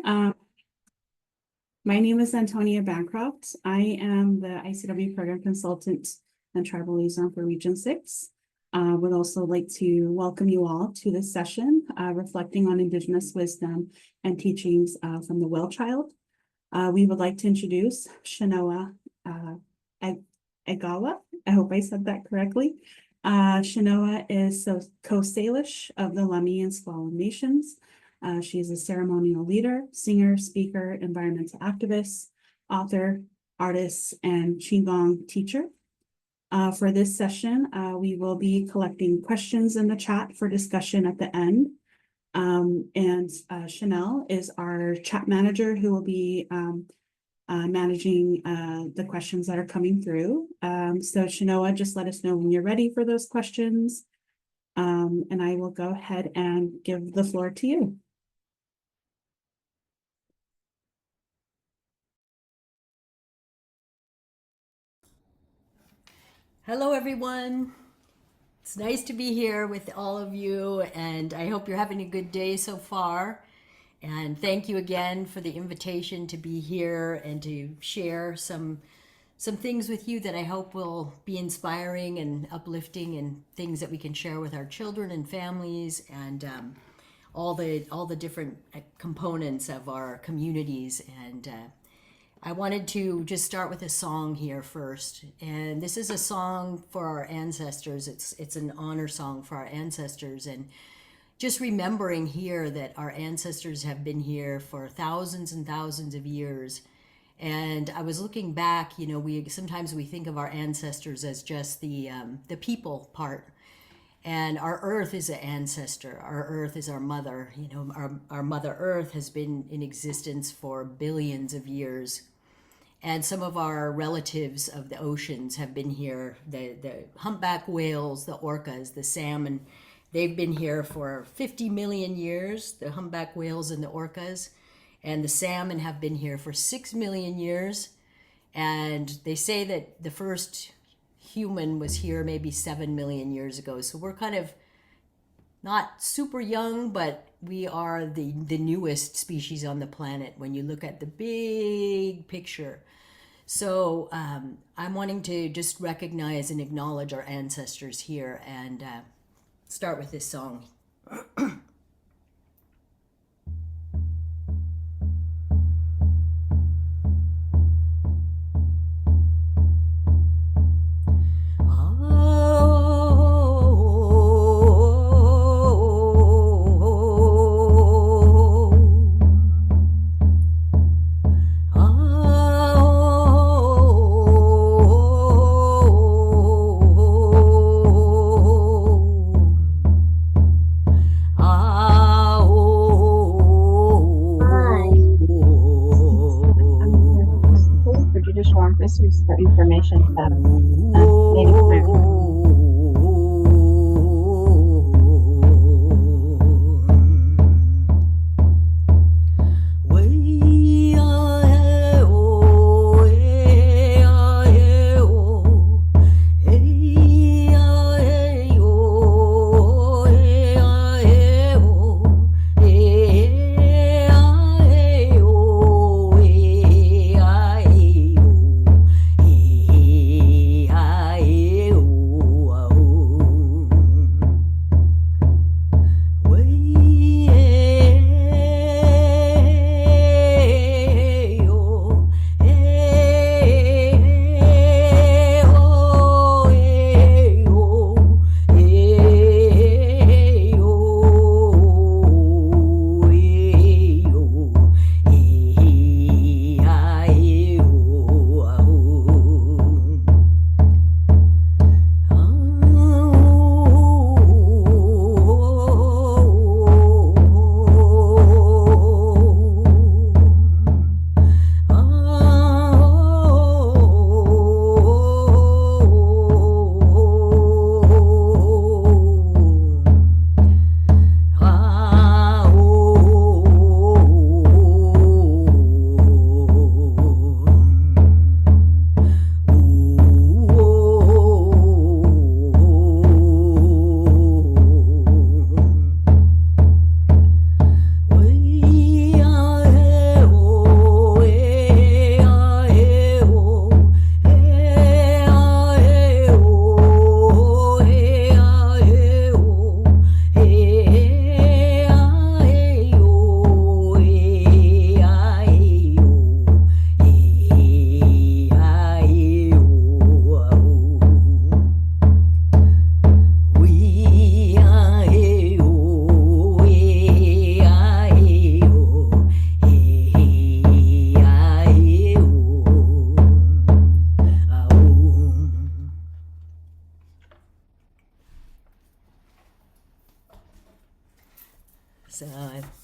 Um, my name is Antonia Bancroft. I am the ICW Program Consultant and Tribal Liaison for Region 6. Would also like to welcome you all to this session, reflecting on Indigenous wisdom and teachings from the Well Child. We would like to introduce Chenoa Egawa. I hope I said that correctly. Chenoa is Coast Salish of the Lummi and Squamish Nations. She is a ceremonial leader, singer, speaker, environmental activist, author, artist, and Qigong teacher. For this session, we will be collecting questions in the chat for discussion at the end. Chanel is our chat manager who will be managing the questions that are coming through. So Chenoa, just let us know when you're ready for those questions. And I will go ahead and give the floor to you. Hello, everyone. It's nice to be here with all of you, and I hope you're having a good day so far. And thank you again for the invitation to be here and to share some things with you that I hope will be inspiring and uplifting, and things that we can share with our children and families, and all the different components of our communities. And I wanted to just start with a song here first, and this is a song for our ancestors. It's an honor song for our ancestors, and just remembering here that our ancestors have been here for thousands and thousands of years. And I was looking back, you know, sometimes we think of our ancestors as just the people part, and our earth is an ancestor. Our earth is our mother. You know, our mother earth has been in existence for billions of years. And some of our relatives of the oceans have been here. The humpback whales, the orcas, the salmon, they've been here for 50 million years, the humpback whales and the orcas. And the salmon have been here for 6 million years. And they say that the first human was here maybe 7 million years ago. So we're kind of not super young, but we are the newest species on the planet when you look at the big picture. So I'm wanting to just recognize and acknowledge our ancestors here, and start with this song. For information about Native American. Hey,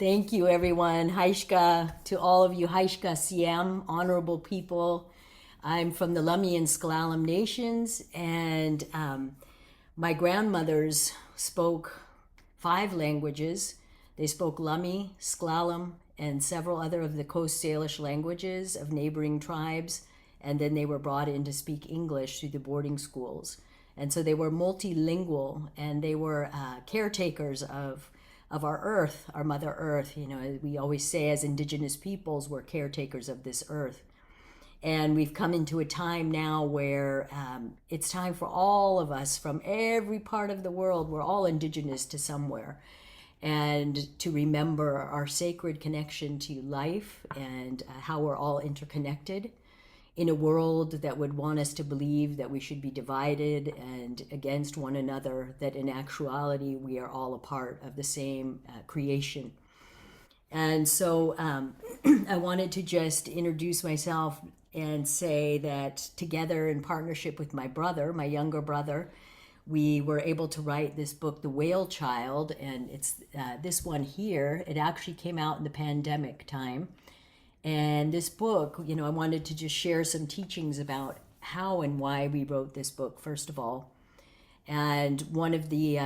Thank you, everyone. Haishka, to all of you, Haishka Siam, honorable people. I'm from the Lummi and S'Klallam Nations, and my grandmothers spoke 5 languages. They spoke Lummi, S'Klallam, and several other of the Coast Salish languages of neighboring tribes, and then they were brought in to speak English through the boarding schools. And so they were multilingual, and they were caretakers of our earth, our Mother Earth. You know, we always say as Indigenous peoples, we're caretakers of this earth. And we've come into a time now where it's time for all of us from every part of the world, we're all Indigenous to somewhere, and to remember our sacred connection to life and how we're all interconnected in a world that would want us to believe that we should be divided and against one another, that in actuality we are all a part of the same creation. And so I wanted to just introduce myself and say that together in partnership with my brother, my younger brother, we were able to write this book, The Whale Child, and it's this one here. It actually came out in the pandemic time. And this book, you know, I wanted to just share some teachings about how and why we wrote this book, first of all. And one of the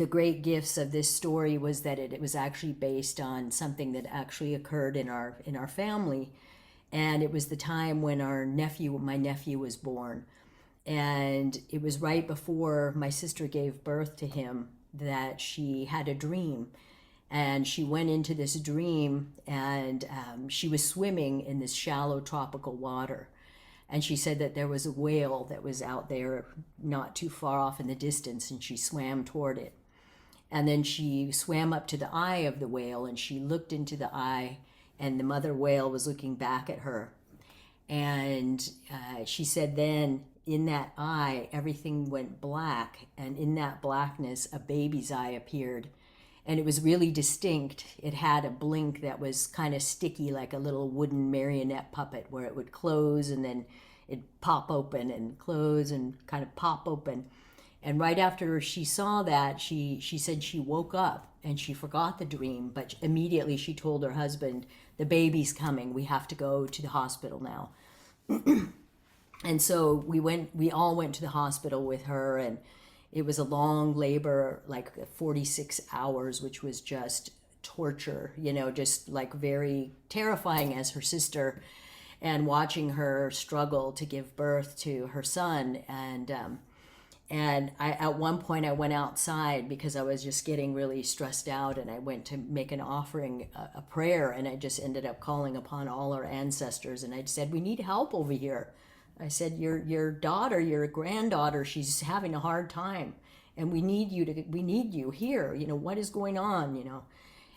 great gifts of this story was that it was actually based on something that actually occurred in our family. And it was the time when my nephew was born. And it was right before my sister gave birth to him that she had a dream. And she went into this dream, and she was swimming in this shallow tropical water. And she said that there was a whale that was out there not too far off in the distance, and she swam toward it. And then she swam up to the eye of the whale, and she looked into the eye, and the mother whale was looking back at her. And she said then in that eye, everything went black, and in that blackness, a baby's eye appeared. And it was really distinct. It had a blink that was kind of sticky, like a little wooden marionette puppet, where it would close and then it'd pop open and close and kind of pop open. And right after she saw that, she said she woke up and she forgot the dream, but immediately she told her husband, the baby's coming, we have to go to the hospital now. And so we all went to the hospital with her, and it was a long labor, like 46 hours, which was just torture, you know, just like very terrifying as her sister, and watching her struggle to give birth to her son. And I, at one point I went outside because I was just getting really stressed out, and I went to make an offering, a prayer, and I just ended up calling upon all our ancestors, and I said, we need help over here. I said, your daughter, your granddaughter, she's having a hard time, and we need you here. You know, what is going on, you know?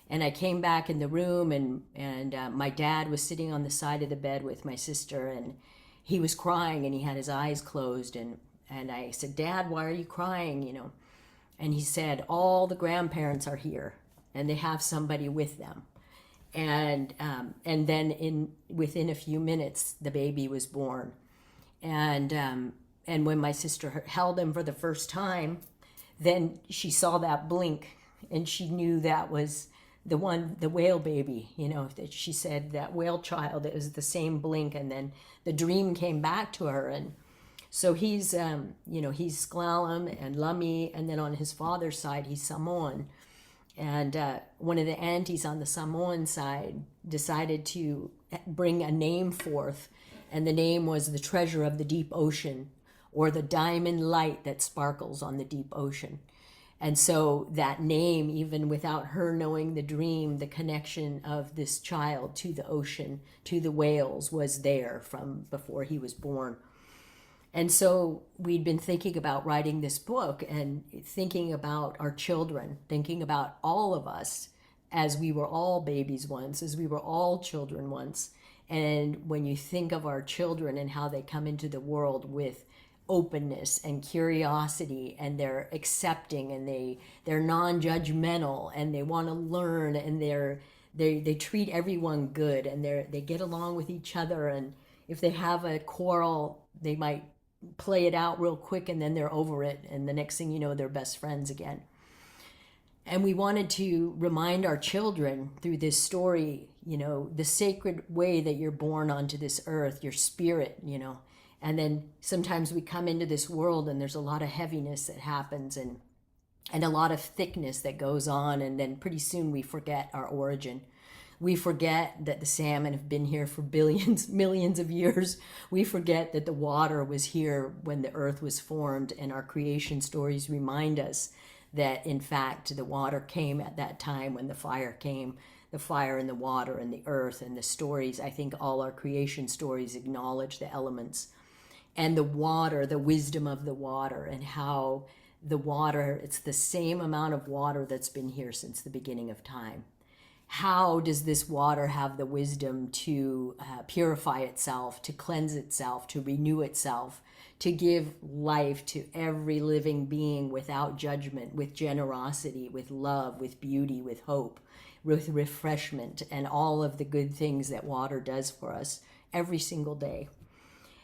And I came back in the room, and my dad was sitting on the side of the bed with my sister, and he was crying, and he had his eyes closed, and I said, Dad, why are you crying, you know? And he said, all the grandparents are here, and they have somebody with them. And then within a few minutes, the baby was born. And when my sister held him for the first time, then she saw that blink, and she knew that was the whale baby, you know, that she said, that whale child, it was the same blink. And then the dream came back to her. And so he's S'Klallam and Lummi, and then on his father's side, he's Samoan. And one of the aunties on the Samoan side decided to bring a name forth, and the name was the treasure of the deep ocean, or the diamond light that sparkles on the deep ocean. And so that name, even without her knowing the dream, the connection of this child to the ocean, to the whales, was there from before he was born. And so we'd been thinking about writing this book and thinking about our children, thinking about all of us as we were all babies once, as we were all children once. And when you think of our children and how they come into the world with openness and curiosity, and they're accepting, and they're non-judgmental, and they want to learn, and they treat everyone good, and they get along with each other, and if they have a quarrel, they might play it out real quick, and then they're over it, and the next thing you know, they're best friends again. And we wanted to remind our children through this story, the sacred way that you're born onto this earth, your spirit, and then sometimes we come into this world and there's a lot of heaviness that happens and a lot of thickness that goes on. And then pretty soon we forget our origin. We forget that the salmon have been here for billions, millions of years. We forget that the water was here when the earth was formed, and our creation stories remind us that, in fact, the water came at that time when the fire came, the fire and the water and the earth and the stories. I think all our creation stories acknowledge the elements and the water, the wisdom of the water, and how the water, it's the same amount of water that's been here since the beginning of time. How does this water have the wisdom to purify itself, to cleanse itself, to renew itself, to give life to every living being without judgment, with generosity, with love, with beauty, with hope, with refreshment, and all of the good things that water does for us every single day?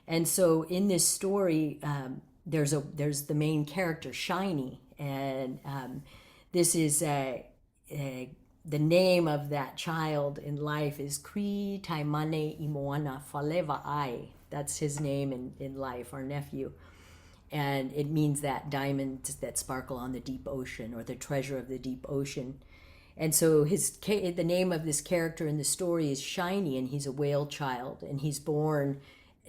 And so in this story, there's the main character, Shiny, and this is the name of that child in life is Kri Taimane Imoana Faleva Ai. That's his name in life, our nephew. And it means that diamonds that sparkle on the deep ocean, or the treasure of the deep ocean. And so the name of this character in the story is Shiny, and he's a whale child, and he's born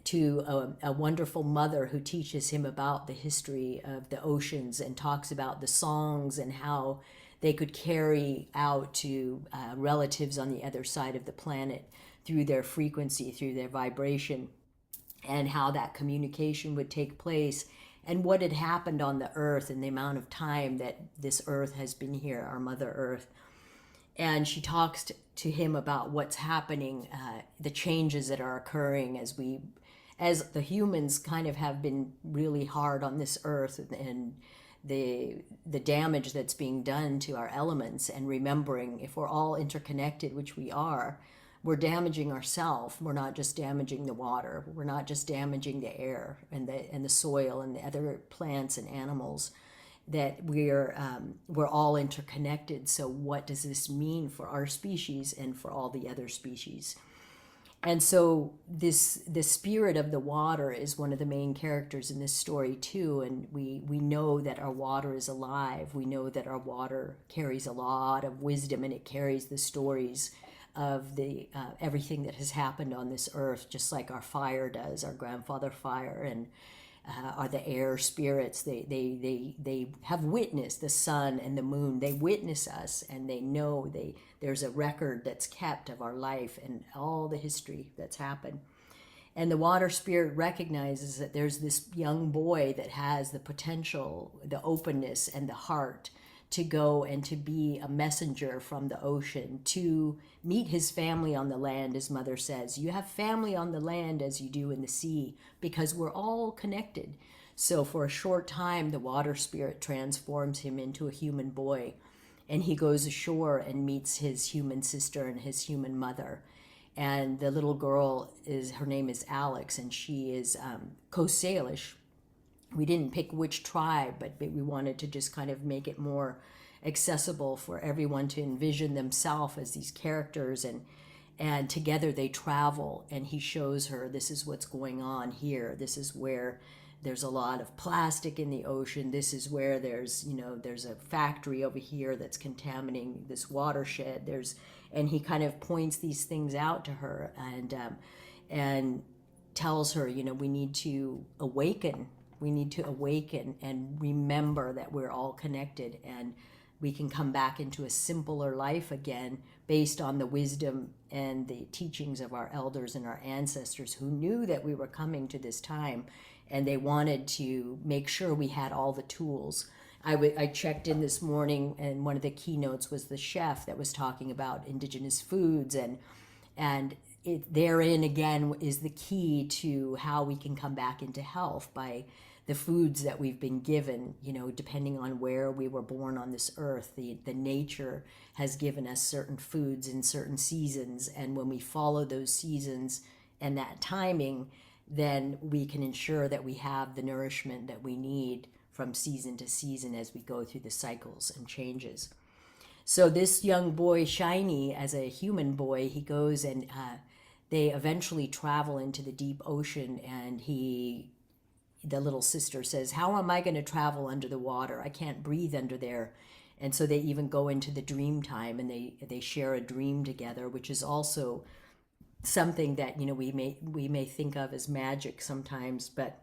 to a wonderful mother who teaches him about the history of the oceans and talks about the songs and how they could carry out to relatives on the other side of the planet through their frequency, through their vibration, and how that communication would take place, and what had happened on the earth and the amount of time that this earth has been here, our Mother Earth. And she talks to him about what's happening, the changes that are occurring as the humans kind of have been really hard on this earth, and the damage that's being done to our elements, and remembering if we're all interconnected, which we are, we're damaging ourselves. We're not just damaging the water. We're not just damaging the air and the soil and the other plants and animals. That we're all interconnected. So what does this mean for our species and for all the other species? And so the spirit of the water is one of the main characters in this story too. And we know that our water is alive. We know that our water carries a lot of wisdom, and it carries the stories of the everything that has happened on this earth, just like our fire does, our grandfather fire, and are the air spirits. They have witnessed the sun and the moon. They witness us, and they know there's a record that's kept of our life and all the history that's happened. And the water spirit recognizes that there's this young boy that has the potential, the openness, and the heart to go and to be a messenger from the ocean, to meet his family on the land. His mother says, you have family on the land as you do in the sea, because we're all connected. So for a short time, the water spirit transforms him into a human boy, and he goes ashore and meets his human sister and his human mother. And the little girl, her name is Alex, and she is Coast Salish. We didn't pick which tribe, but we wanted to just kind of make it more accessible for everyone to envision themselves as these characters, and together they travel, and he shows her, this is what's going on here. This is where there's a lot of plastic in the ocean. This is where there's a factory over here that's contaminating this watershed. And he kind of points these things out to her, and tells her, we need to awaken. We need to awaken and remember that we're all connected, and we can come back into a simpler life again based on the wisdom and the teachings of our elders and our ancestors, who knew that we were coming to this time, and they wanted to make sure we had all the tools. I checked in this morning, and one of the keynotes was the chef that was talking about indigenous foods, and therein again is the key to how we can come back into health, by the foods that we've been given, depending on where we were born on this earth. The nature has given us certain foods in certain seasons, and when we follow those seasons and that timing, then we can ensure that we have the nourishment that we need from season to season as we go through the cycles and changes. So this young boy, Shiny, as a human boy, he goes and they eventually travel into the deep ocean, and the little sister says, how am I going to travel under the water? I can't breathe under there. And so they even go into the dream time, and they share a dream together, which is also something that we may think of as magic sometimes, but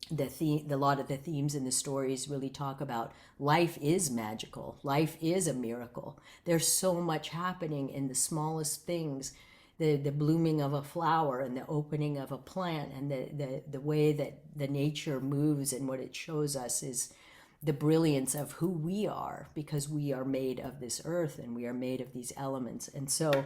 a lot of the themes in the stories really talk about life is magical, life is a miracle. There's so much happening in the smallest things, the blooming of a flower and the opening of a plant, and the way that the nature moves, and what it shows us is the brilliance of who we are, because we are made of this earth and we are made of these elements. And so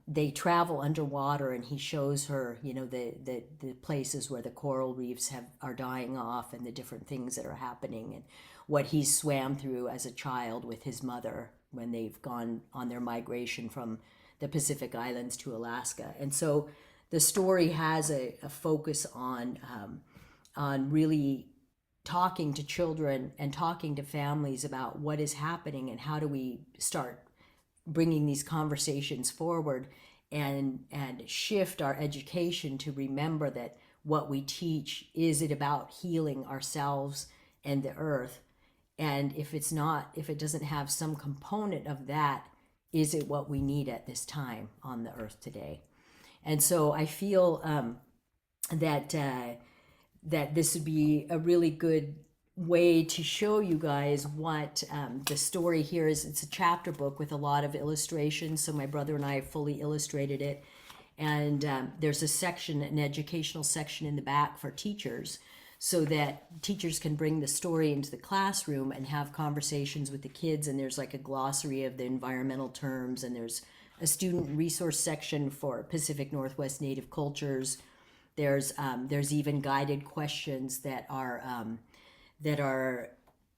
they travel underwater, and he shows her, the places where the coral reefs are dying off, and the different things that are happening, and what he swam through as a child with his mother when they've gone on their migration from the Pacific Islands to Alaska. And so the story has a focus on really talking to children and talking to families about what is happening, and how do we start bringing these conversations forward, and shift our education to remember that what we teach, is it about healing ourselves and the earth? And if it doesn't have some component of that, is it what we need at this time on the earth today? And so I feel that this would be a really good way to show you guys what the story here is. It's a chapter book with a lot of illustrations, so my brother and I have fully illustrated it. And there's an educational section in the back for teachers, so that teachers can bring the story into the classroom and have conversations with the kids. And there's like a glossary of the environmental terms, and there's a student resource section for Pacific Northwest Native cultures. There's even guided questions that are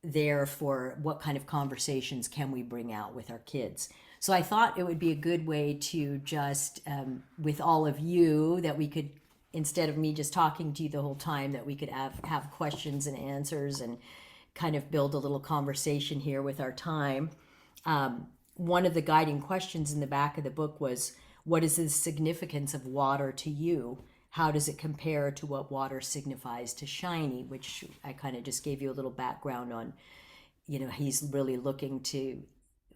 there for what kind of conversations can we bring out with our kids. So I thought it would be a good way to just, with all of you, that we could, instead of me just talking to you the whole time, that we could have questions and answers, and kind of build a little conversation here with our time. One of the guiding questions in the back of the book was, what is the significance of water to you? How does it compare to what water signifies to Shiny? Which I kind of just gave you a little background on. He's really looking to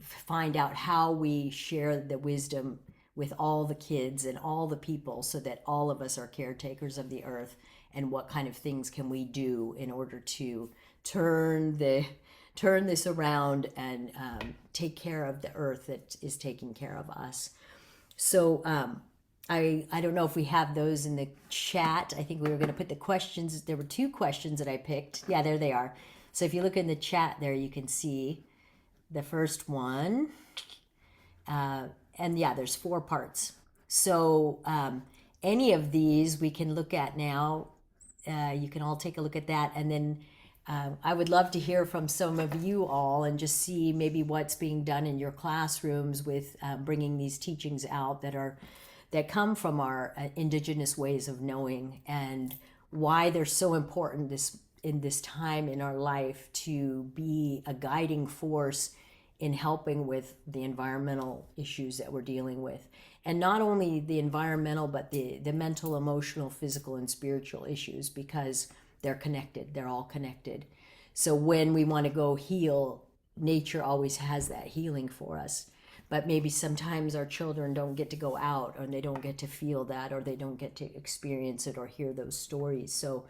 find out how we share the wisdom with all the kids and all the people, so that all of us are caretakers of the earth, and what kind of things can we do in order to turn this around, and take care of the earth that is taking care of us. So I don't know if we have those in the chat. I think we were going to put the questions. There were 2 questions that I picked. Yeah, there they are. So if you look in the chat there, you can see the first one. And yeah, there's 4 parts. So any of these we can look at now. You can all take a look at that. And then I would love to hear from some of you all, and just see maybe what's being done in your classrooms with bringing these teachings out that come from our Indigenous ways of knowing, and why they're so important in this time in our life, to be a guiding force in helping with the environmental issues that we're dealing with. And not only the environmental, but the mental, emotional, physical, and spiritual issues, because they're connected. They're all connected. So when we want to go heal, nature always has that healing for us. But maybe sometimes our children don't get to go out, or they don't get to feel that, or they don't get to experience it or hear those stories. So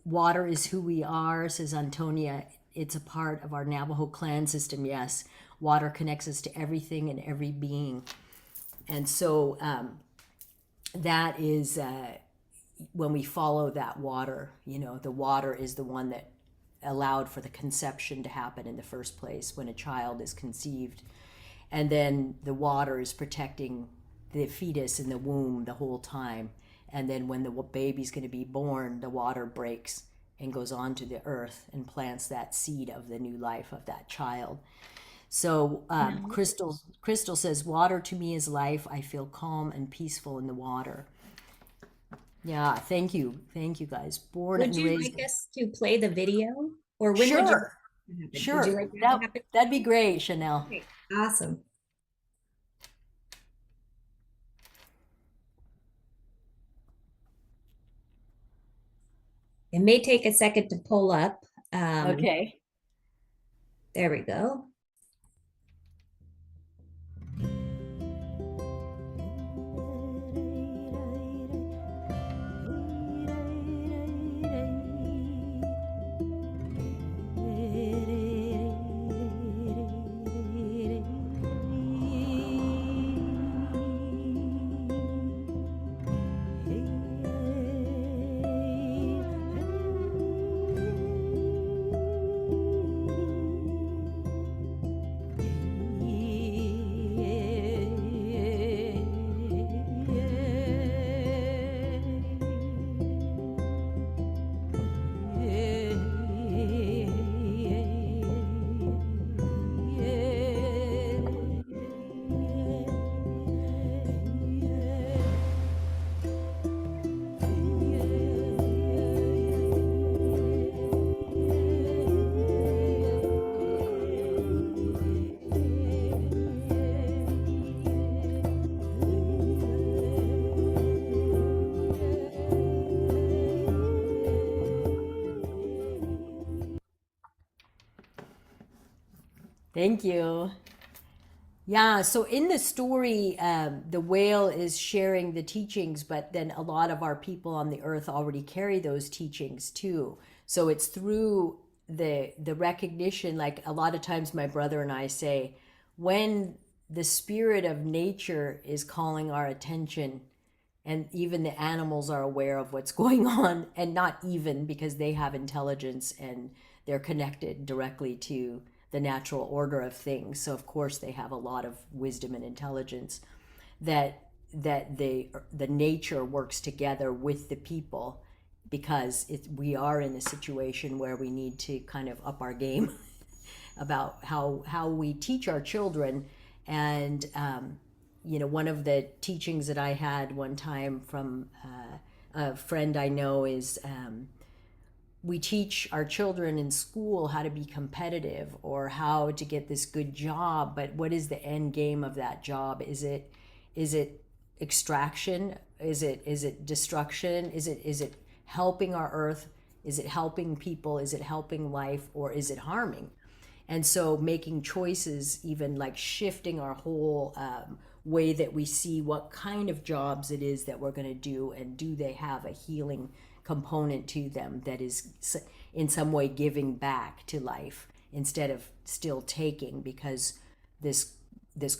water is who we are, says Antonia. It's a part of our Navajo clan system. Yes, water connects us to everything and every being. And so that is when we follow that water, the water is the one that allowed for the conception to happen in the first place, when a child is conceived. And then the water is protecting the fetus in the womb the whole time. And then when the baby's going to be born, the water breaks and goes on to the earth and plants that seed of the new life of that child. So Crystal says, water to me is life. I feel calm and peaceful in the water. Yeah, thank you guys. Born Would and you raised. like us to play the video, or when would you? Sure. Would you Sure, like that to happen? that'd be great, Chanel. Okay, awesome. It may take a second to pull up. Okay. There we go. Thank you. Yeah, so in the story, the whale is sharing the teachings, but then a lot of our people on the earth already carry those teachings too. So it's through the recognition, like a lot of times my brother and I say, when the spirit of nature is calling our attention, and even the animals are aware of what's going on, and not even because they have intelligence and they're connected directly to the natural order of things, so of course they have a lot of wisdom and intelligence, that the nature works together with the people, because we are in a situation where we need to kind of up our game about how we teach our children. And one of the teachings that I had one time from a friend I know is, we teach our children in school how to be competitive or how to get this good job, but what is the end game of that job? Is it extraction? Is it destruction? Is it helping our earth? Is it helping people? Is it helping life, or is it harming? And so making choices, even like shifting our whole way that we see what kind of jobs it is that we're going to do, and do they have a healing component to them that is in some way giving back to life instead of still taking, because this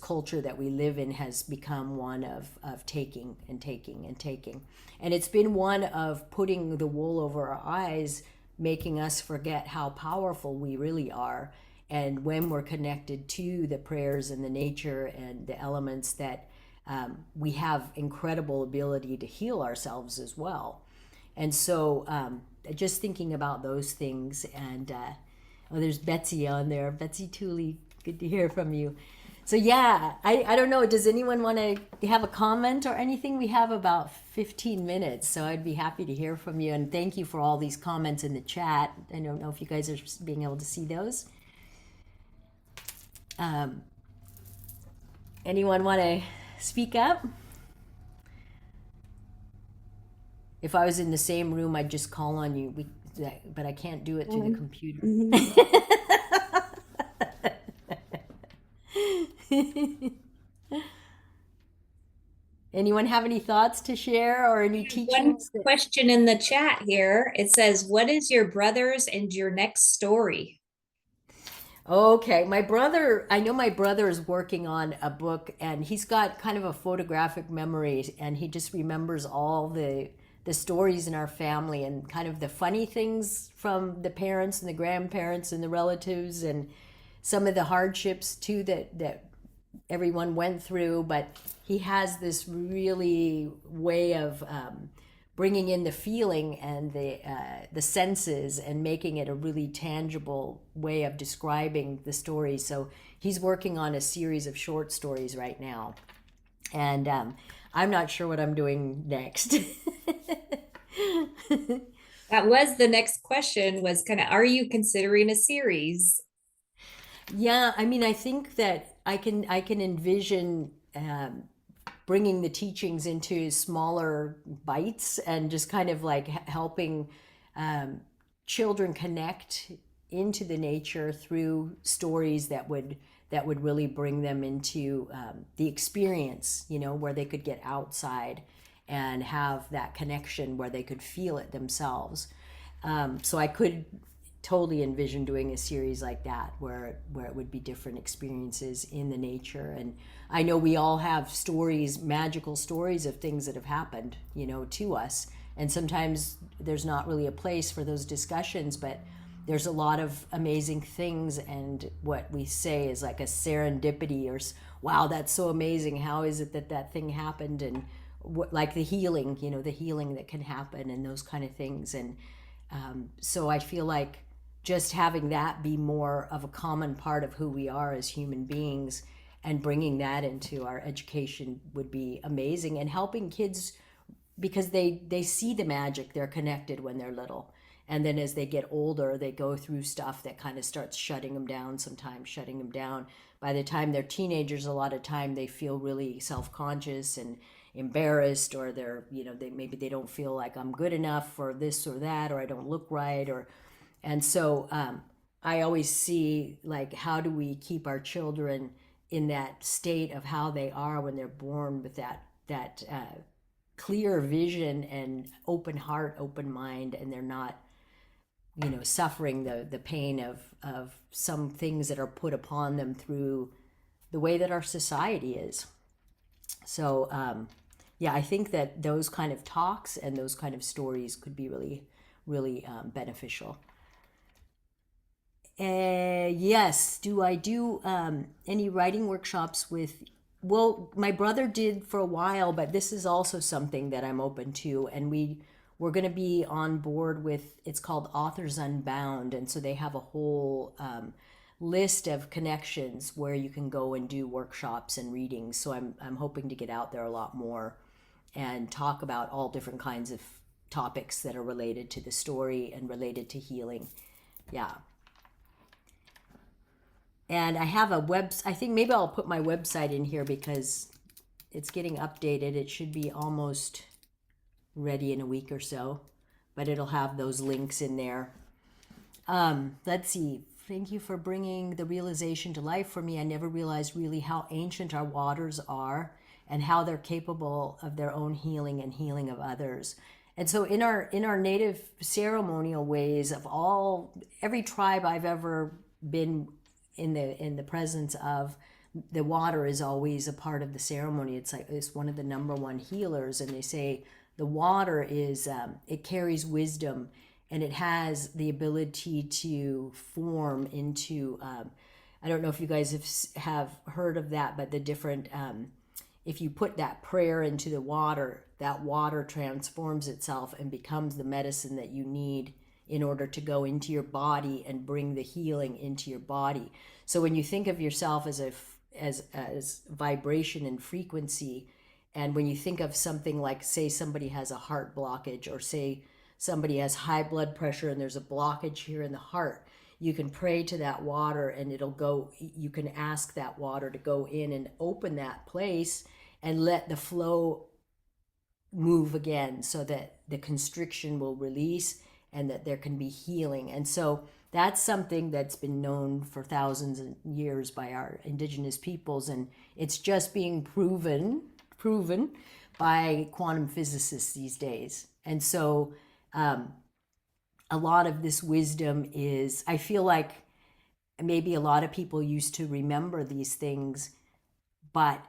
culture that we live in has become one of taking and taking and taking, and it's been one of putting the wool over our eyes, making us forget how powerful we really are. And when we're connected to the prayers and the nature and the elements, that we have incredible ability to heal ourselves as well. And so just thinking about those things, and there's Betsy on there. Betsy Tooley, good to hear from you. So yeah, I don't know, does anyone want to have a comment or anything? We have about 15 minutes, so I'd be happy to hear from you. And thank you for all these comments in the chat. I don't know if you guys are being able to see those. Anyone want to speak up? If I was in the same room, I'd just call on you, but I can't do it through the computer. Anyone have any thoughts to share, or any One teachings? question in the chat here. It says, what is your brother's and your next story? Okay, I know my brother is working on a book, and he's got kind of a photographic memory, and he just remembers all the stories in our family, and kind of the funny things from the parents and the grandparents and the relatives, and some of the hardships too that everyone went through. But he has this really way of bringing in the feeling and the senses, and making it a really tangible way of describing the story. So he's working on a series of short stories right now, and I'm not sure what I'm doing next. That was the next question, was kind of, are you considering a series? Yeah, I mean, I think that I can envision bringing the teachings into smaller bites and just kind of like helping um, children connect into the nature through stories that would really bring them into the experience, where they could get outside and have that connection where they could feel it themselves. So I could totally envision doing a series like that where it would be different experiences in the nature. And I know we all have stories, magical stories of things that have happened, to us. And sometimes there's not really a place for those discussions, but there's a lot of amazing things. And what we say is like a serendipity, or wow, that's so amazing. How is it that that thing happened? And like the healing, the healing that can happen and those kind of things. And so I feel like just having that be more of a common part of who we are as human beings and bringing that into our education would be amazing, and helping kids, because they see the magic, they're connected when they're little, and then as they get older they go through stuff that kind of starts shutting them down, sometimes shutting them down. By the time they're teenagers, a lot of time they feel really self-conscious and embarrassed, or maybe they don't feel like I'm good enough for this or that, or I don't look right, or and so I always see, like, how do we keep our children in that state of how they are when they're born, with that clear vision and open heart, open mind, and they're not, suffering the pain of some things that are put upon them through the way that our society is. So yeah, I think that those kind of talks and those kind of stories could be really, really beneficial. Yes. Do I do any writing workshops with? Well, my brother did for a while, but this is also something that I'm open to, and we're going to be on board with. It's called Authors Unbound, and so they have a whole list of connections where you can go and do workshops and readings. So I'm hoping to get out there a lot more and talk about all different kinds of topics that are related to the story and related to healing. Yeah. And I have a I think maybe I'll put my website in here because it's getting updated. It should be almost ready in a week or so, but it'll have those links in there. Let's see. Thank you for bringing the realization to life for me. I never realized really how ancient our waters are and how they're capable of their own healing and healing of others. And so in our native ceremonial ways of every tribe I've ever been in the presence of, the water is always a part of the ceremony. It's one of the number one healers, and they say the water is it carries wisdom, and it has the ability to form into I don't know if you guys have heard of that, but the different if you put that prayer into the water, that water transforms itself and becomes the medicine that you need in order to go into your body and bring the healing into your body. So when you think of yourself as vibration and frequency, and when you think of something like, say somebody has a heart blockage, or say somebody has high blood pressure and there's a blockage here in the heart, you can pray to that water and you can ask that water to go in and open that place and let the flow move again, so that the constriction will release and that there can be healing. And so that's something that's been known for thousands of years by our indigenous peoples, and it's just being proven by quantum physicists these days. And so a lot of this wisdom is, I feel like maybe a lot of people used to remember these things, but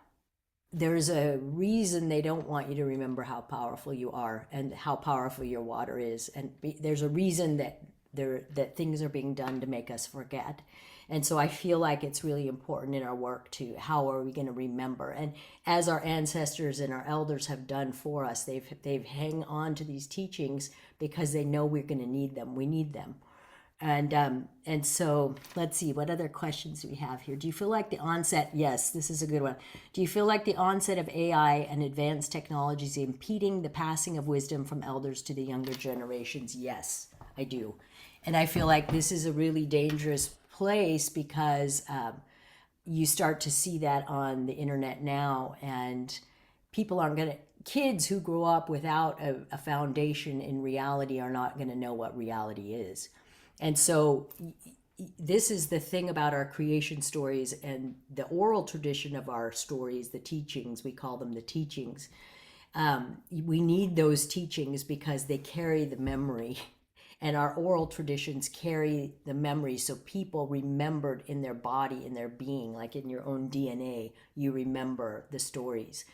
there's a reason they don't want you to remember how powerful you are and how powerful your water is. And there's a reason that things are being done to make us forget. And so I feel like it's really important in our work to, how are we going to remember? And as our ancestors and our elders have done for us, they've hang on to these teachings because they know we're going to need them. We need them. And so let's see, what other questions do we have here? Do you feel like the onset, yes, this is a good one. Do you feel like the onset of AI and advanced technologies impeding the passing of wisdom from elders to the younger generations? Yes, I do. And I feel like this is a really dangerous place because you start to see that on the internet now, and people aren't going to, kids who grow up without a foundation in reality are not going to know what reality is. And so this is the thing about our creation stories and the oral tradition of our stories, the teachings, we call them the teachings. We need those teachings because they carry the memory, and our oral traditions carry the memory. So people remembered in their body, in their being, like in your own DNA, you remember the stories.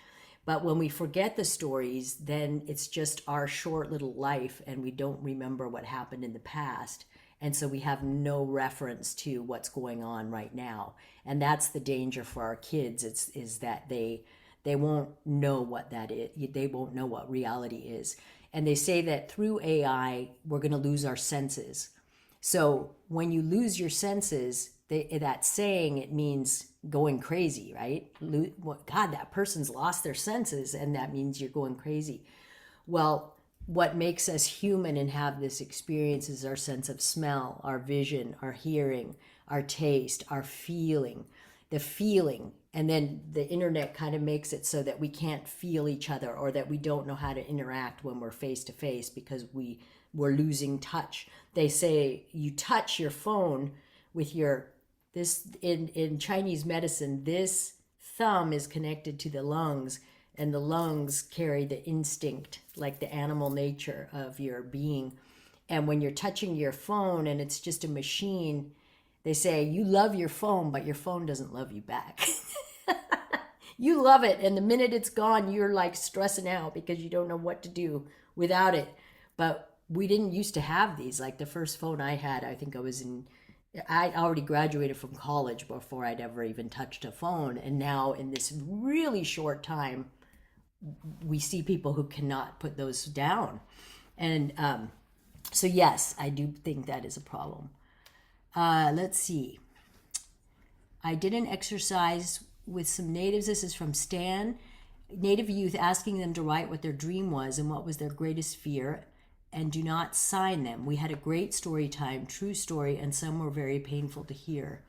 But when we forget the stories, then it's just our short little life and we don't remember what happened in the past. And so we have no reference to what's going on right now. And that's the danger for our kids, is that they won't know what that is. They won't know what reality is. And they say that through AI, we're going to lose our senses. So when you lose your senses, that saying, it means going crazy, right? God, that person's lost their senses, and that means you're going crazy. Well, what makes us human and have this experience is our sense of smell, our vision, our hearing, our taste, our feeling, the feeling. And then the internet kind of makes it so that we can't feel each other, or that we don't know how to interact when we're face to face because we're losing touch. They say you touch your phone with in Chinese medicine, this thumb is connected to the lungs, and the lungs carry the instinct, like the animal nature of your being. And when you're touching your phone and it's just a machine, they say you love your phone, but your phone doesn't love you back. You love it, and the minute it's gone, you're like stressing out because you don't know what to do without it. But we didn't used to have these. Like the first phone I had, I think I already graduated from college before I'd ever even touched a phone. And now in this really short time, we see people who cannot put those down. And so yes, I do think that is a problem. Let's see. I did an exercise with some natives. This is from Stan. Native youth, asking them to write what their dream was and what was their greatest fear, and do not sign them. We had a great story time, true story, and some were very painful to hear.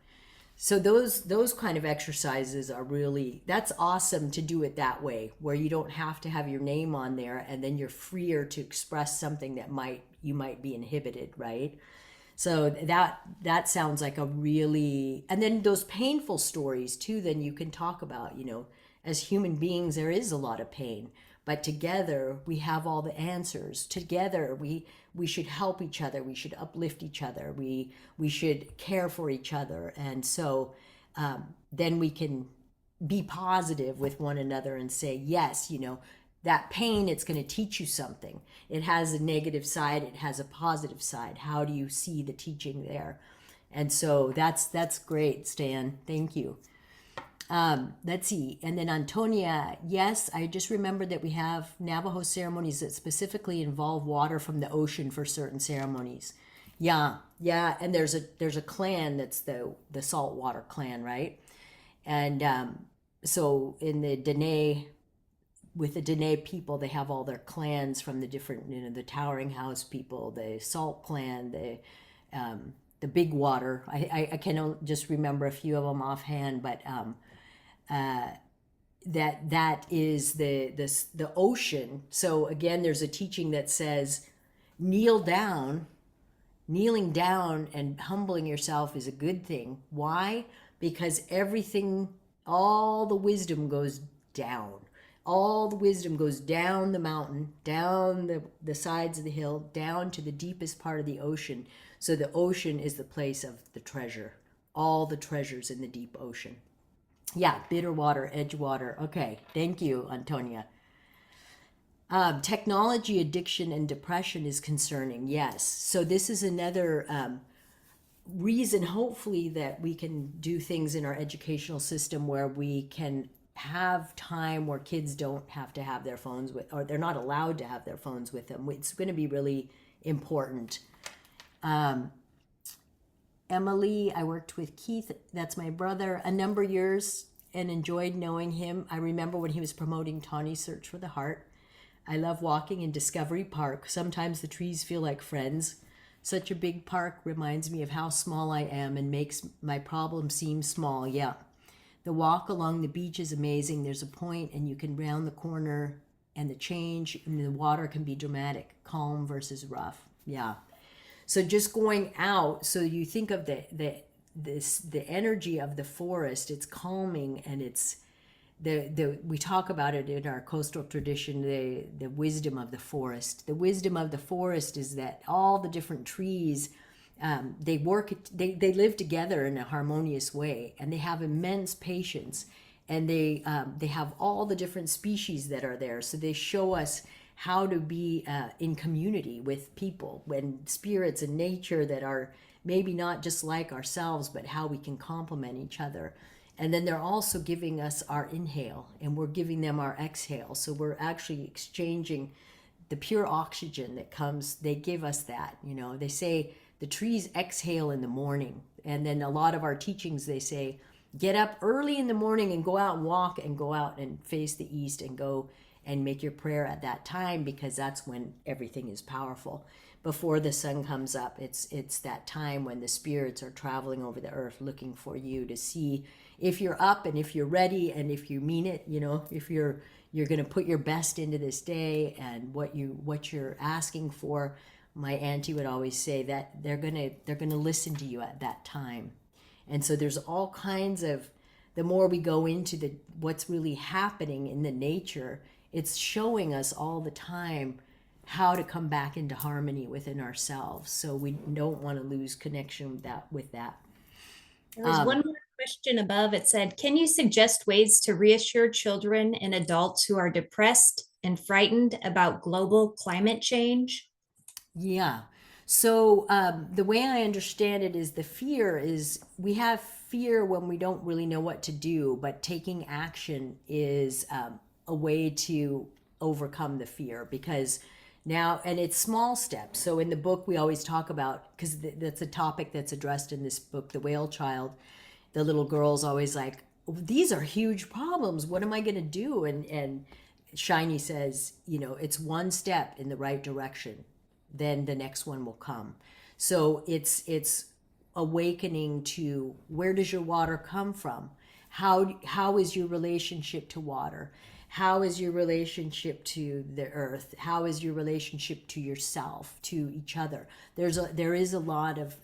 So those kind of exercises are really, that's awesome to do it that way, where you don't have to have your name on there, and then you're freer to express something that you might be inhibited, right? So that sounds like a really, and then those painful stories too, then you can talk about, as human beings, there is a lot of pain, but together we have all the answers. Together we should help each other. We should uplift each other. We should care for each other. And so then we can be positive with one another and say, yes, that pain, it's going to teach you something. It has a negative side. It has a positive side. How do you see the teaching there? And so that's great, Stan. Thank you. Let's see. And then Antonia, yes, I just remembered that we have Navajo ceremonies that specifically involve water from the ocean for certain ceremonies. Yeah. And there's a clan that's the saltwater clan, right? And so in the Dene, with the Dene people, they have all their clans from the different, the Towering House people, the Salt Clan, the Big Water. I can just remember a few of them offhand, but that is the ocean. So again, there's a teaching that says kneeling down and humbling yourself is a good thing. Why? Because all the wisdom goes down. All the wisdom goes down the mountain, down the sides of the hill, down to the deepest part of the ocean. So the ocean is the place of the treasure. All the treasures in the deep ocean. Yeah, bitter water, edge water. Okay, thank you, Antonia. Technology addiction and depression is concerning. Yes. So this is another reason, hopefully, that we can do things in our educational system where we can have time where kids don't have to have their phones or they're not allowed to have their phones with them. It's going to be really important. Emily. I worked with Keith, that's my brother, a number of years and enjoyed knowing him. I remember when he was promoting Tawny's Search for the Heart. I love walking in Discovery Park. Sometimes the trees feel like friends. Such a big park reminds me of how small I am and makes my problem seem small. Yeah. The walk along the beach is amazing. There's a point and you can round the corner and the change in the water can be dramatic, calm versus rough. Yeah. So just going out, so you think of the energy of the forest, it's calming, and it's we talk about it in our coastal tradition, the wisdom of the forest. The wisdom of the forest is that all the different trees, they live together in a harmonious way, and they have immense patience, and they have all the different species that are there. So they show us how to be in community with people, when spirits and nature that are maybe not just like ourselves, but how we can complement each other. And then they're also giving us our inhale, and we're giving them our exhale. So we're actually exchanging the pure oxygen that comes. They give us that. They say the trees exhale in the morning. And then a lot of our teachings, they say, get up early in the morning and go out and walk and go out and face the east and go and make your prayer at that time, because that's when everything is powerful. Before the sun comes up, it's that time when the spirits are traveling over the earth looking for you to see if you're up and if you're ready and if you mean it, if you're going to put your best into this day and what you're asking for. My auntie would always say that they're going to listen to you at that time. And so there's all kinds of, the more we go into what's really happening in the nature, it's showing us all the time how to come back into harmony within ourselves. So we don't want to lose connection with that. There was one more question above. It said, can you suggest ways to reassure children and adults who are depressed and frightened about global climate change? Yeah. So the way I understand it is, the fear is, we have fear when we don't really know what to do, but taking action is a way to overcome the fear, because now, and it's small steps. So in the book, we always talk about, because that's a topic that's addressed in this book, The Whale Child. The little girl's always like, oh, these are huge problems. What am I going to do? And Shiny says, it's one step in the right direction, then the next one will come. So it's awakening to, where does your water come from? How is your relationship to water? How is your relationship to the earth? How is your relationship to yourself, to each other? There is a lot of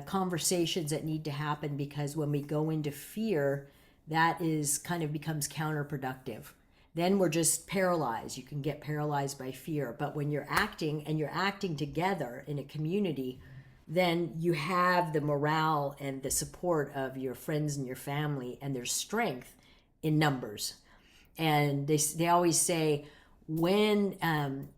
conversations that need to happen, because when we go into fear, that is kind of becomes counterproductive. Then we're just paralyzed. You can get paralyzed by fear. But when you're acting, and you're acting together in a community, then you have the morale and the support of your friends and your family, and there's strength in numbers. And they always say, when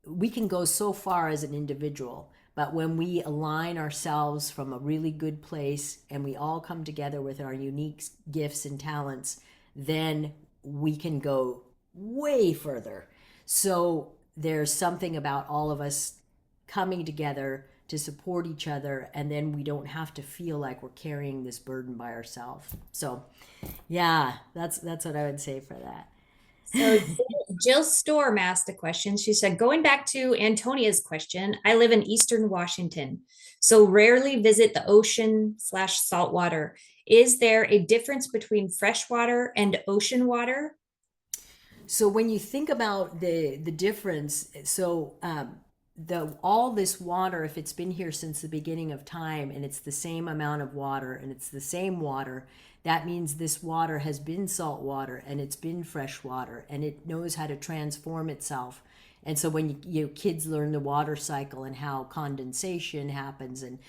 we can go so far as an individual, but when we align ourselves from a really good place and we all come together with our unique gifts and talents, then we can go way further. So there's something about all of us coming together to support each other, and then we don't have to feel like we're carrying this burden by ourselves. So yeah, that's what I would say for that. So Jill Storm asked a question. She said, going back to Antonia's question, I live in Eastern Washington, so rarely visit the ocean/saltwater. Is there a difference between freshwater and ocean water? So when you think about the difference, so all this water, if it's been here since the beginning of time, and it's the same amount of water, and it's the same water, that means this water has been salt water, and it's been fresh water, and it knows how to transform itself. And so when kids learn the water cycle and how condensation happens, and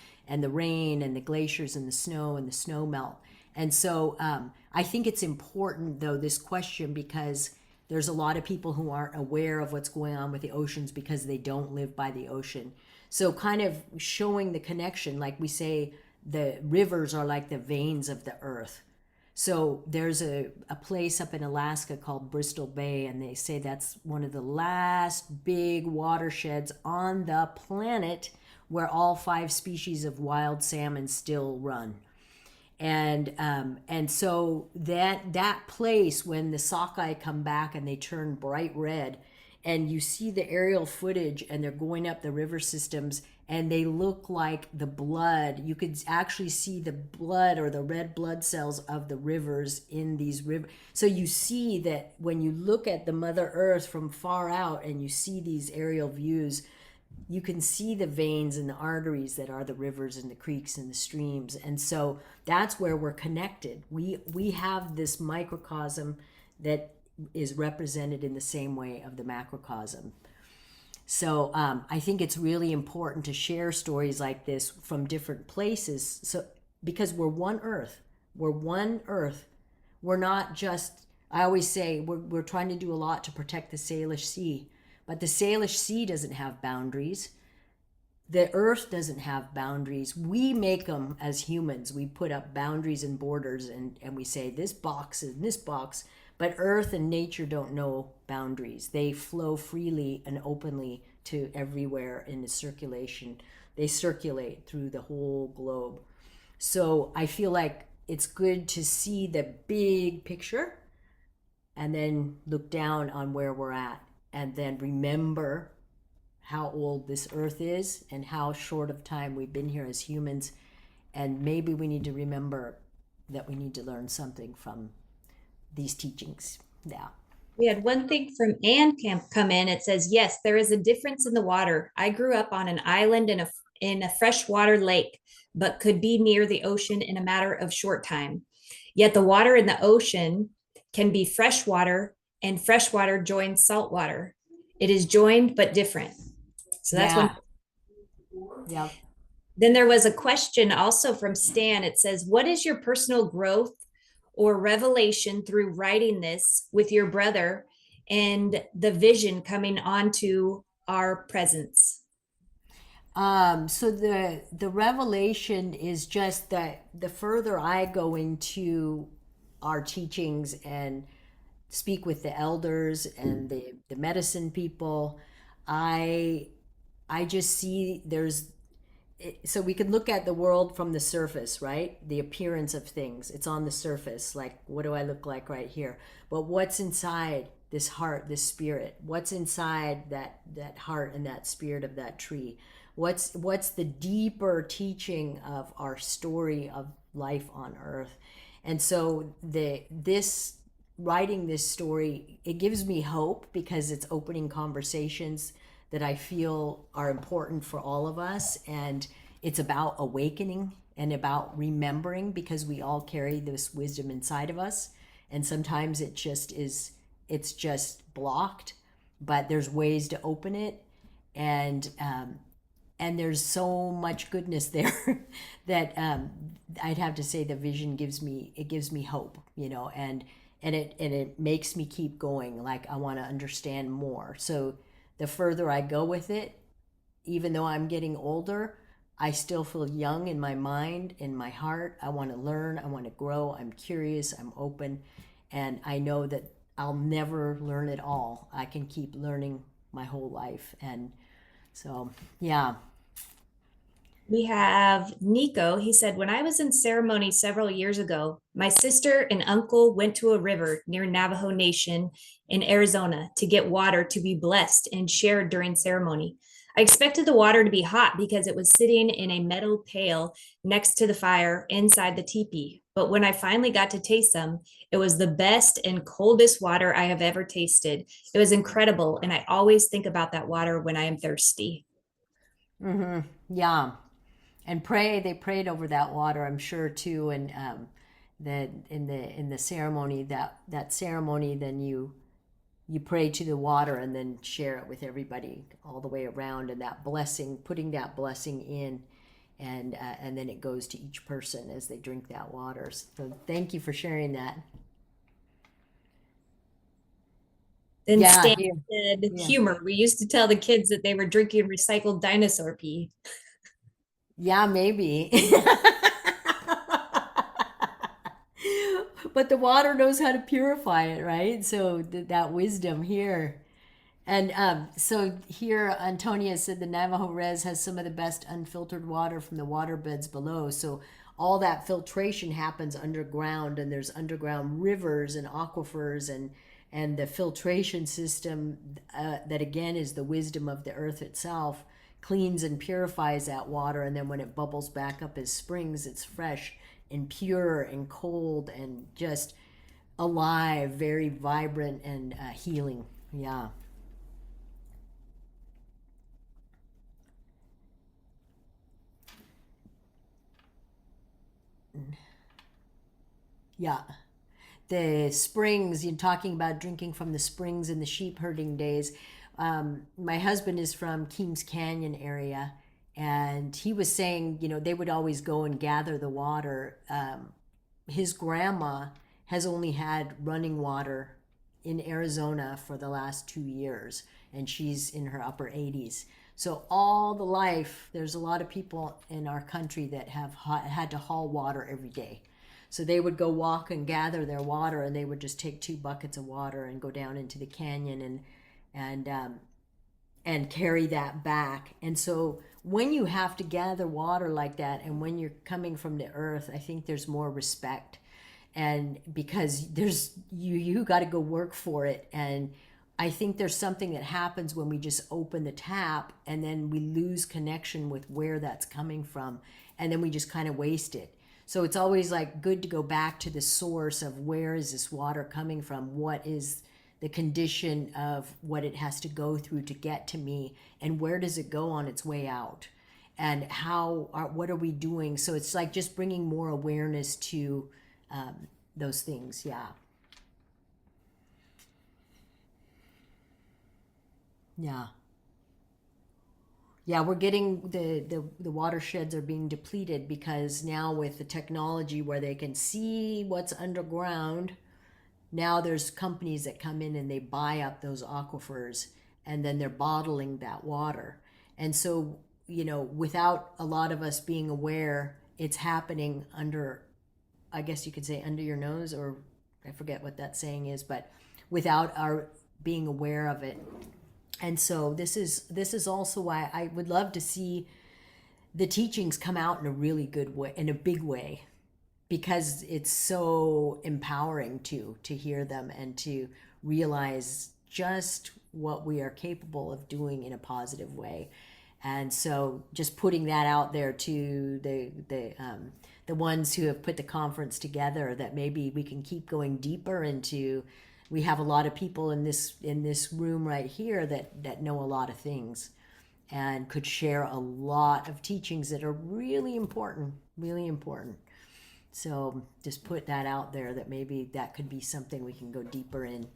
the rain and the glaciers and the snow melt. And so I think it's important, though, this question, because there's a lot of people who aren't aware of what's going on with the oceans because they don't live by the ocean. So kind of showing the connection, like we say, the rivers are like the veins of the earth. So there's a place up in Alaska called Bristol Bay, and they say that's one of the last big watersheds on the planet where all 5 species of wild salmon still run. And so that place, when the sockeye come back and they turn bright red, and you see the aerial footage and they're going up the river systems and they look like the blood, you could actually see the blood or the red blood cells of the rivers in these rivers. So you see that when you look at the Mother Earth from far out and you see these aerial views, you can see the veins and the arteries that are the rivers and the creeks and the streams. And so that's where we're connected. We have this microcosm that is represented in the same way of the macrocosm. So I think it's really important to share stories like this from different places, so because we're one earth. We're one earth. We're not just, I always say we're trying to do a lot to protect the Salish Sea, but the Salish Sea doesn't have boundaries. The earth doesn't have boundaries. We make them as humans. We put up boundaries and borders, and we say this box is this box, but earth and nature don't know boundaries. They flow freely and openly to everywhere in the circulation. They circulate through the whole globe. So I feel like it's good to see the big picture and then look down on where we're at, and then remember how old this earth is and how short of time we've been here as humans. And maybe we need to remember that we need to learn something from these teachings. Yeah. We had one thing from Anne come in. It says, yes, there is a difference in the water. I grew up on an island in a freshwater lake, but could be near the ocean in a matter of short time. Yet the water in the ocean can be freshwater, and freshwater joins saltwater. It is joined but different. So that's Yeah. Yeah. Then there was a question also from Stan. It says, what is your personal growth or revelation through writing this with your brother and the vision coming onto our presence? So the revelation is just that the further I go into our teachings and speak with the elders and the medicine people, I just see so we can look at the world from the surface, right? The appearance of things. It's on the surface. Like, what do I look like right here? But what's inside this heart, this spirit? What's inside that heart and that spirit of that tree? What's the deeper teaching of our story of life on earth? And so this writing this story, it gives me hope because it's opening conversations that I feel are important for all of us. And it's about awakening and about remembering, because we all carry this wisdom inside of us. And sometimes it's just blocked, but there's ways to open it. And there's so much goodness there that I'd have to say the vision gives me hope, and it makes me keep going. Like, I want to understand more. So the further I go with it, even though I'm getting older, I still feel young in my mind, in my heart. I want to learn, I want to grow, I'm curious, I'm open, and I know that I'll never learn it all. I can keep learning my whole life. And so, yeah. We have Nico. He said, when I was in ceremony several years ago, my sister and uncle went to a river near Navajo Nation in Arizona to get water to be blessed and shared during ceremony. I expected the water to be hot because it was sitting in a metal pail next to the fire inside the teepee. But when I finally got to taste some, it was the best and coldest water I have ever tasted. It was incredible. And I always think about that water when I am thirsty. Mm-hmm. Yeah. And they prayed over that water, I'm sure too. And that in the ceremony, that ceremony, then you pray to the water and then share it with everybody all the way around, and that blessing, putting that blessing in, and then it goes to each person as they drink that water. So thank you for sharing that. Then Yeah, Stan here. said, Yeah. humor. We used to tell the kids that they were drinking recycled dinosaur pee. Yeah, maybe. But the water knows how to purify it, right? So that wisdom here, And so here, Antonia said the Navajo Res has some of the best unfiltered water from the water beds below. So all that filtration happens underground, and there's underground rivers and aquifers, and the filtration system that again is the wisdom of the earth itself cleans and purifies that water, and then when it bubbles back up as springs, it's fresh and pure and cold and just alive, very vibrant and healing. Yeah. Yeah. The springs, you're talking about drinking from the springs in the sheep herding days. My husband is from Keams Canyon area, and he was saying, they would always go and gather the water. His grandma has only had running water in Arizona for the last 2 years, and she's in her upper 80s. So all the life, there's a lot of people in our country that have had to haul water every day. So they would go walk and gather their water, and they would just take 2 buckets of water and go down into the canyon and carry that back. And so when you have to gather water like that, and when you're coming from the earth, I think there's more respect, and because there's you got to go work for it. And I think there's something that happens when we just open the tap, and then we lose connection with where that's coming from, and then we just kind of waste it. So it's always like good to go back to the source of where is this water coming from? What is the condition of what it has to go through to get to me, and where does it go on its way out? And what are we doing? So it's like just bringing more awareness to those things. Yeah. Yeah. Yeah, we're getting the watersheds are being depleted because now with the technology where they can see what's underground, now there's companies that come in and they buy up those aquifers, and then they're bottling that water. And so, without a lot of us being aware, it's happening under, I guess you could say, under your nose, or I forget what that saying is, but without our being aware of it. And so this is also why I would love to see the teachings come out in a really good way, in a big way, because it's so empowering to hear them and to realize just what we are capable of doing in a positive way. And so just putting that out there to the ones who have put the conference together, that maybe we can keep going deeper into. We have a lot of people in this room right here that know a lot of things and could share a lot of teachings that are really important, really important. So just put that out there, that maybe that could be something we can go deeper in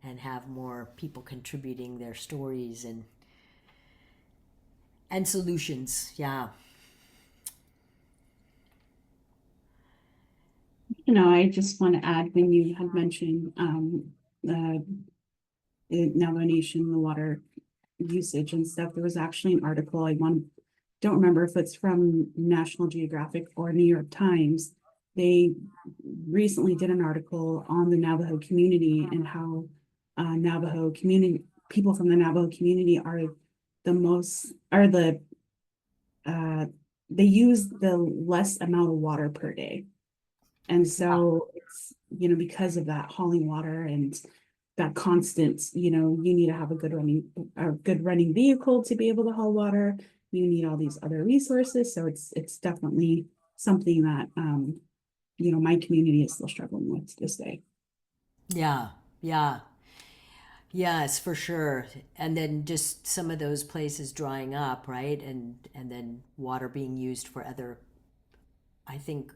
and have more people contributing their stories and solutions. Yeah. I just want to add, when you had mentioned the Navajo Nation, the water usage and stuff, there was actually an article don't remember if it's from National Geographic or New York Times. They recently did an article on the Navajo community and how Navajo community people from the Navajo community are they use the less amount of water per day. And so it's, because of that hauling water and that constant, you need to have a good running vehicle to be able to haul water. You need all these other resources. So it's definitely something that, my community is still struggling with to this day. Yeah. Yeah. Yes, for sure. And then just some of those places drying up, right? And then water being used for other, I think,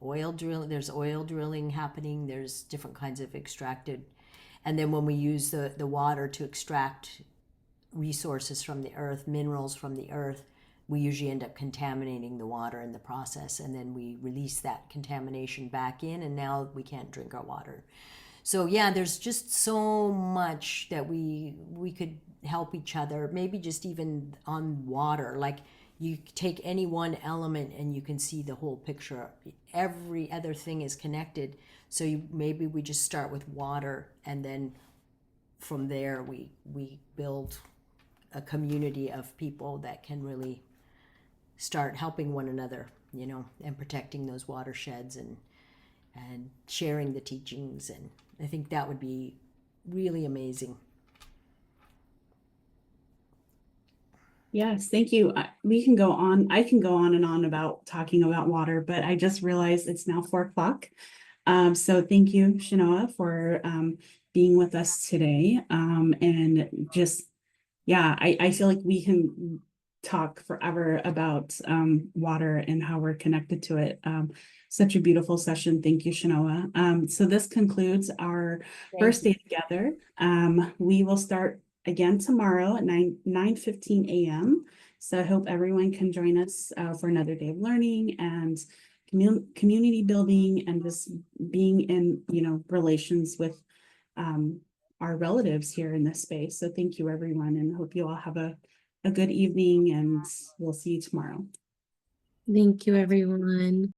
oil drilling. There's oil drilling happening. There's different kinds of extracted. And then when we use the water to extract resources from the earth, minerals from the earth, we usually end up contaminating the water in the process. And then we release that contamination back in, and now we can't drink our water. So yeah, there's just so much that we could help each other. Maybe just even on water, like you take any one element and you can see the whole picture. Every other thing is connected. So maybe we just start with water, and then from there we build a community of people that can really start helping one another, you know, and protecting those watersheds and sharing the teachings. And I think that would be really amazing. Yes, thank you. We can go on. I can go on and on about talking about water, but I just realized it's now 4 o'clock. So thank you, Chenoa, for being with us today. And just, yeah, I feel like we can talk forever about water and how we're connected to it. Such a beautiful session. Thank you, Chenoa. So this concludes our first day together. We will start again tomorrow at 9:15 a.m. So I hope everyone can join us for another day of learning and community building and just being in, you know, relations with our relatives here in this space. So thank you, everyone, and hope you all have a good evening, and we'll see you tomorrow. Thank you, everyone.